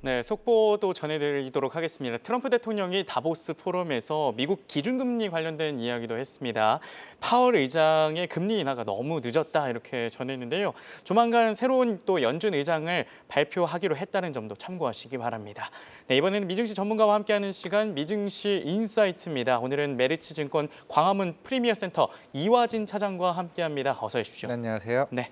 네, 속보도 전해드리도록 하겠습니다. 트럼프 대통령이 다보스 포럼에서 미국 기준금리 관련된 이야기도 했습니다. 파월 의장의 금리 인하가 너무 늦었다 이렇게 전했는데요. 조만간 새로운 또 연준 의장을 발표하기로 했다는 점도 참고하시기 바랍니다. 네, 이번에는 미증시 전문가와 함께하는 시간 미증시 인사이트입니다. 오늘은 메리츠증권 광화문 프리미어 센터 이화진 차장과 함께합니다. 어서 오십시오. 네, 안녕하세요. 네.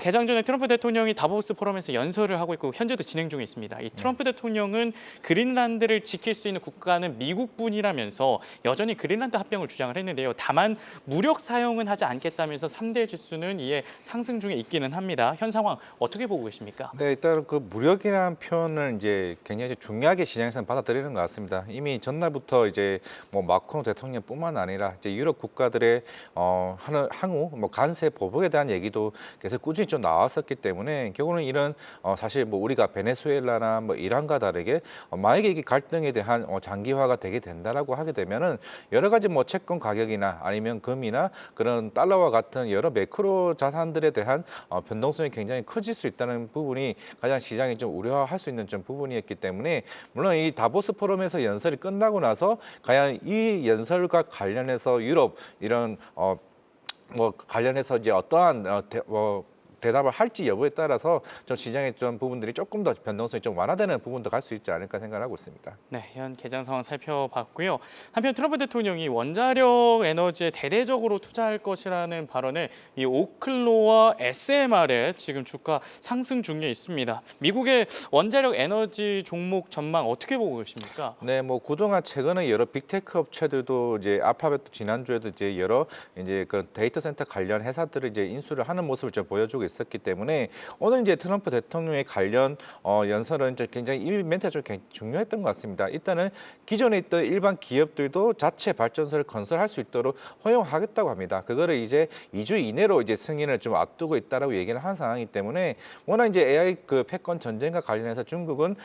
개장 전에 트럼프 대통령이 다보스 포럼에서 연설을 하고 있고 현재도 진행 중에 있습니다. 이 트럼프 대통령은 그린란드를 지킬 수 있는 국가는 미국뿐이라면서 여전히 그린란드 합병을 주장을 했는데요. 다만 무력 사용은 하지 않겠다면서 3대 지수는 이에 상승 중에 있기는 합니다. 현 상황 어떻게 보고 계십니까? 네, 일단 그 무력이라는 표현을 이제 굉장히 중요하게 시장에서는 받아들이는 것 같습니다. 이미 전날부터 이제 뭐 마크롱 대통령뿐만 아니라 이제 유럽 국가들의 향후 관세 보복에 대한 얘기도 계속 꾸준히 좀 나왔었기 때문에 결국은 이런 사실 뭐 우리가 베네수엘라나 뭐 이란과 다르게 만약에 이게 갈등에 대한 장기화가 되게 된다라고 하게 되면은 여러 가지 뭐 채권 가격이나 아니면 금이나 그런 달러와 같은 여러 매크로 자산들에 대한 변동성이 굉장히 커질 수 있다는 부분이 가장 시장이 좀 우려할 수 있는 좀 부분이었기 때문에 물론 이 다보스 포럼에서 연설이 끝나고 나서 과연 이 연설과 관련해서 유럽 이런 뭐 관련해서 이제 어떠한 대답을 할지 여부에 따라서 좀 시장의 좀 부분들이 조금 더 변동성이 좀 완화되는 부분도 갈 수 있지 않을까 생각을 하고 있습니다. 네, 현 개장 상황 살펴봤고요. 한편 트럼프 대통령이 원자력 에너지에 대대적으로 투자할 것이라는 발언에 이 오클로와 SMR에 지금 주가 상승 중에 있습니다. 미국의 원자력 에너지 종목 전망 어떻게 보고 계십니까? 네, 뭐 그동안 최근에 여러 빅테크 업체들도 이제 알파벳도 지난주에도 이제 여러 이제 그 데이터 센터 관련 회사들을 이제 인수를 하는 모습을 좀 보여주고 있었기 때문에 오늘 이제 트럼프 대통령의 관련 연설은 이제 굉장히 이 멘트가 좀 중요했던 것 같습니다. 일단은 기존에 있던 일반 기업들도 자체 발전소를 건설할 수 있도록 허용하겠다고 합니다. 그거를 이제 2주 이내로 이제 승인을 좀 앞두고 있다라고 얘기를 한 상황이기 때문에 워낙 이제 AI 그 패권 전쟁과 관련해서 중국은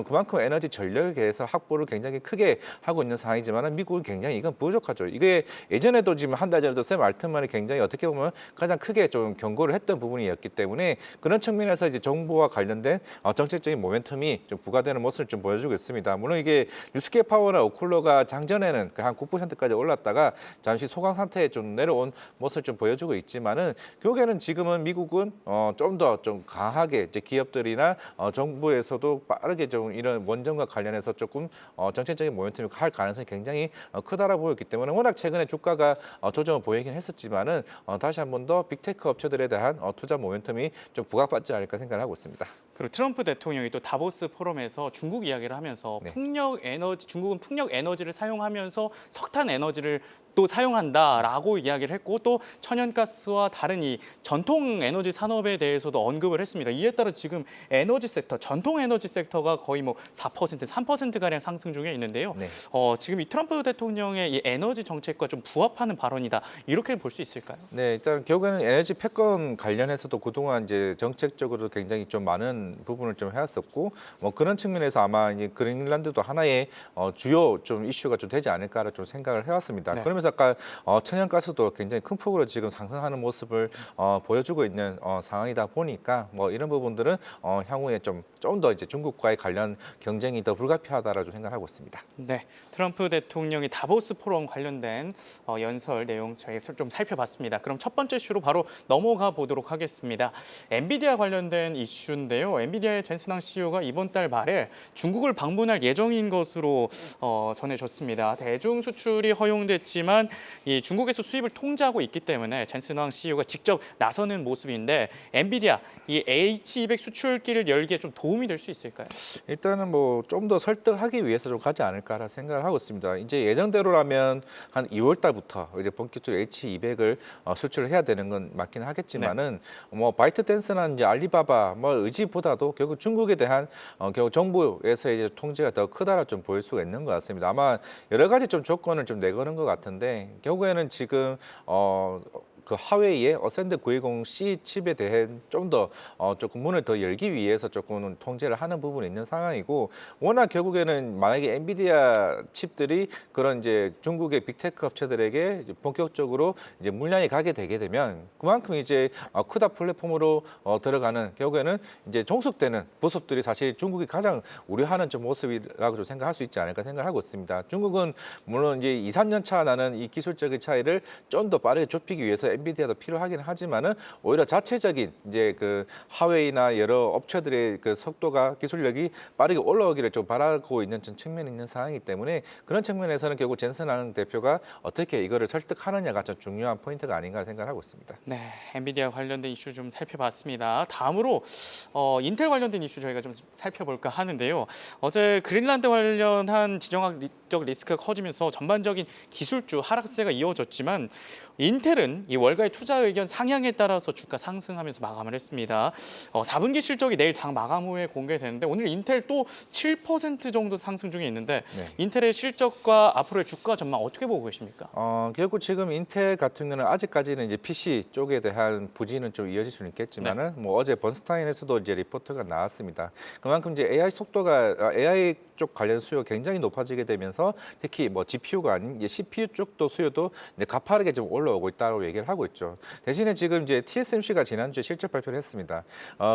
그만큼 에너지 전력에 대해서 확보를 굉장히 크게 하고 있는 상황이지만 미국은 굉장히 이건 부족하죠. 이게 예전에도 지금 한 달 전에도 샘 알트만이 굉장히 어떻게 보면 가장 크게 좀 경고를 했던 부분이었기 때문에 그런 측면에서 이제 정부와 관련된 정책적인 모멘텀이 좀 부과되는 모습을 좀 보여주고 있습니다. 물론 이게 뉴스케 파워나 오클로가 장전에는 한 9%까지 올랐다가 잠시 소강 상태에 좀 내려온 모습을 좀 보여주고 있지만은 결국에는 지금은 미국은 좀 더 좀 강하게 이제 기업들이나 정부에서도 빠르게 좀 이런 원전과 관련해서 조금 정책적인 모멘텀이 할 가능성이 굉장히 크다라고 보였기 때문에 워낙 최근에 주가가 조정을 보이긴 했었지만은 다시 한 번 더 빅테크 업체들에 대한 투자 모멘텀이 좀 부각받지 않을까 생각을 하고 있습니다. 그리고 트럼프 대통령이 또 다보스 포럼에서 중국 이야기를 하면서 네. 중국은 풍력 에너지를 사용하면서 석탄 에너지를 또 사용한다라고 이야기를 했고 또 천연가스와 다른 이 전통 에너지 산업에 대해서도 언급을 했습니다. 이에 따라 지금 에너지 섹터, 전통 에너지 섹터가 거의 뭐 4%, 3%가량 상승 중에 있는데요. 네. 지금 이 트럼프 대통령의 이 에너지 정책과 좀 부합하는 발언이다. 이렇게 볼 수 있을까요? 네, 일단 결국에는 에너지 패권 관련해서도 그동안 이제 정책적으로 굉장히 좀 많은 부분을 좀 해왔었고 뭐 그런 측면에서 아마 이제 그린란드도 하나의 주요 좀 이슈가 좀 되지 않을까라 좀 생각을 해왔습니다. 네. 그러면서 아까 천연가스도 굉장히 큰 폭으로 지금 상승하는 모습을 보여주고 있는 상황이다 보니까 뭐 이런 부분들은 향후에 좀 더 이제 중국과의 관련 경쟁이 더 불가피하다라고 생각하고 있습니다. 네, 트럼프 대통령이 다보스 포럼 관련된 연설 내용 저희 좀 살펴봤습니다. 그럼 첫 번째 이슈로 바로 넘어가 보도록 하겠습니다. 엔비디아 관련된 이슈인데요. 엔비디아의 젠슨항 CEO가 이번 달 말에 중국을 방문할 예정인 것으로 전해졌습니다. 대중 수출이 허용됐지만 이 중국에서 수입을 통제하고 있기 때문에 젠슨항 CEO가 직접 나서는 모습인데 엔비디아 이 H200 수출기를 열기에 좀 도움이 될 수 있을까요? 일단은 뭐 좀 더 설득하기 위해서 좀 가지 않을까라 생각을 하고 있습니다. 이제 예정대로라면 한 2월 달부터 이제 본격적으로 H200을 수출을 해야 되는 건 맞긴 하겠지만은 뭐 바이트댄스나 이제 알리바바 뭐 의지보다도 결국 중국에 대한 결국 정부에서의 이제 통제가 더 크다라 좀 보일 수가 있는 것 같습니다. 아마 여러 가지 좀 조건을 좀 내거는 것 같은데 결국에는 지금 그 하웨이의 어센드 920C 칩에 대해 좀 더 조금 문을 더 열기 위해서 조금 통제를 하는 부분이 있는 상황이고, 워낙 결국에는 만약에 엔비디아 칩들이 그런 이제 중국의 빅테크 업체들에게 이제 본격적으로 이제 물량이 가게 되게 되면 그만큼 이제 크다 플랫폼으로 들어가는, 결국에는 이제 종속되는 모습들이 사실 중국이 가장 우려하는 좀 모습이라고 좀 생각할 수 있지 않을까 생각하고 있습니다. 중국은 물론 이제 2, 3년 차 나는 이 기술적인 차이를 좀 더 빠르게 좁히기 위해서 엔비디아도 필요하긴 하지만은 오히려 자체적인 이제 그 하웨이나 여러 업체들의 그 속도가 기술력이 빠르게 올라오기를 좀 바라고 있는 측면이 있는 상황이기 때문에, 그런 측면에서는 결국 젠슨항 대표가 어떻게 이거를 설득하느냐가 좀 중요한 포인트가 아닌가 생각하고 있습니다. 네, 엔비디아 관련된 이슈 좀 살펴봤습니다. 다음으로 인텔 관련된 이슈 저희가 좀 살펴볼까 하는데요. 어제 그린란드 관련한 지정학적 리스크가 커지면서 전반적인 기술주 하락세가 이어졌지만 인텔은 이 월가의 투자 의견 상향에 따라서 주가 상승하면서 마감을 했습니다. 4분기 실적이 내일 장 마감 후에 공개되는데 오늘 인텔 또 7% 정도 상승 중에 있는데 네. 인텔의 실적과 앞으로의 주가 전망 어떻게 보고 계십니까? 결국 지금 인텔 같은 경우는 아직까지는 이제 PC 쪽에 대한 부진은 좀 이어질 수는 있겠지만은 뭐 어제 번스타인에서도 이제 리포트가 나왔습니다. 그만큼 이제 AI 속도가 AI 쪽 관련 수요가 굉장히 높아지게 되면서 특히 뭐 GPU가 아닌 이제 CPU 쪽도 수요도 이제 가파르게 좀 올라오고 있다고 얘기를 하고 있죠. 대신에 지금 이제 TSMC가 지난주에 실적 발표를 했습니다.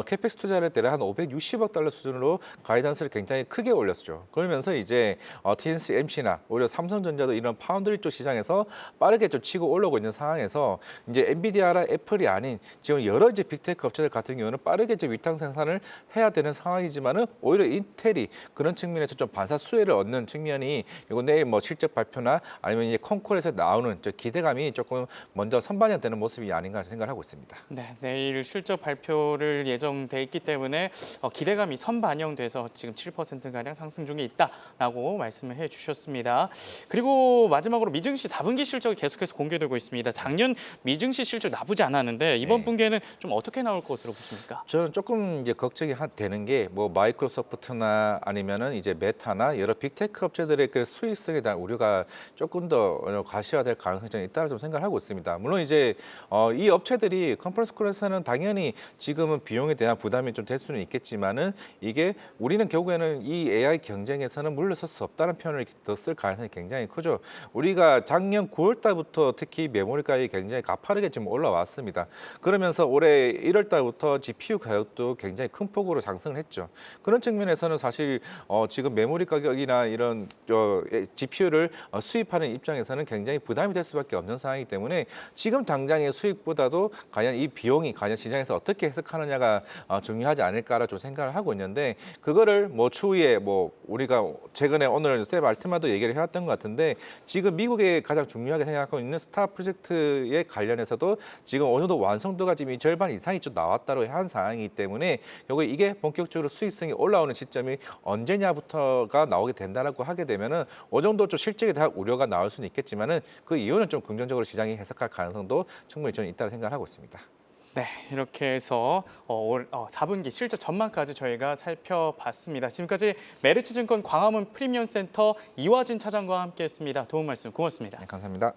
캐펙스 투자를 대략 한 560억 달러 수준으로 가이던스를 굉장히 크게 올렸죠. 그러면서 이제 TSMC나 오히려 삼성전자도 이런 파운드리 쪽 시장에서 빠르게 좀 치고 올라오고 있는 상황에서 이제 엔비디아나 애플이 아닌 지금 여러 이제 빅테크 업체들 같은 경우는 빠르게 좀 위탁 생산을 해야 되는 상황이지만은 오히려 인텔이 그런 측면에서 좀 반사 수혜를 얻는 측면이 이거 내일 뭐 실적 발표나 아니면 이제 콘콜에서 나오는 저 기대감이 조금 먼저 선반영되는 모습이 아닌가 생각을 하고 있습니다. 네, 내일 실적 발표를 예정돼 있기 때문에 기대감이 선반영돼서 지금 7%가량 상승 중에 있다라고 말씀을 해주셨습니다. 그리고 마지막으로 미증시 4분기 실적이 계속해서 공개되고 있습니다. 작년 미증시 실적 나쁘지 않았는데 이번 네. 분기에는 좀 어떻게 나올 것으로 보십니까? 저는 조금 이제 걱정이 되는 게 뭐 마이크로소프트나 아니면은 이제 메타나 여러 빅테크 업체들의 그 수익성에 대한 우려가 조금 더 가시화될 가능성이 좀 있다고 좀 생각을 하고 있습니다. 물론 이제 이 업체들이 컨퍼런스 콜에서는 당연히 지금은 비용에 대한 부담이 좀 될 수는 있겠지만은 이게 우리는 결국에는 이 AI 경쟁에서는 물러설 수 없다는 표현을 더 쓸 가능성이 굉장히 크죠. 우리가 작년 9월 달부터 특히 메모리 가격이 굉장히 가파르게 지금 올라왔습니다. 그러면서 올해 1월 달부터 GPU 가격도 굉장히 큰 폭으로 상승을 했죠. 그런 측면에서는 사실 지금 메모리 가격이나 이런 GPU를 수입하는 입장에서는 굉장히 부담이 될 수밖에 없는 상황이기 때문에 지금 당장의 수익보다도 과연 이 비용이 과연 시장에서 어떻게 해석하느냐가 중요하지 않을까라 좀 생각을 하고 있는데, 그거를 뭐 추후에 뭐 우리가 최근에 오늘 샘 알트만도 얘기를 해왔던 것 같은데 지금 미국에 가장 중요하게 생각하고 있는 스타 프로젝트에 관련해서도 지금 어느 정도 완성도가 지금 이 절반 이상이 좀 나왔다고 한 상황이기 때문에 결국 이게 본격적으로 수익성이 올라오는 시점이 언제냐부터가 나오게 된다라고 하게 되면은 어느 정도 좀 실적에 대한 우려가 나올 수는 있겠지만은 그 이유는 좀 긍정적으로 시장이 해석할 가능성도 충분히 저는 있다고 생각하고 있습니다. 네, 이렇게 해서 4분기 실적 전망까지 저희가 살펴봤습니다. 지금까지 메리츠증권 광화문 프리미엄 센터 이화진 차장과 함께했습니다. 도움 말씀 고맙습니다. 네, 감사합니다.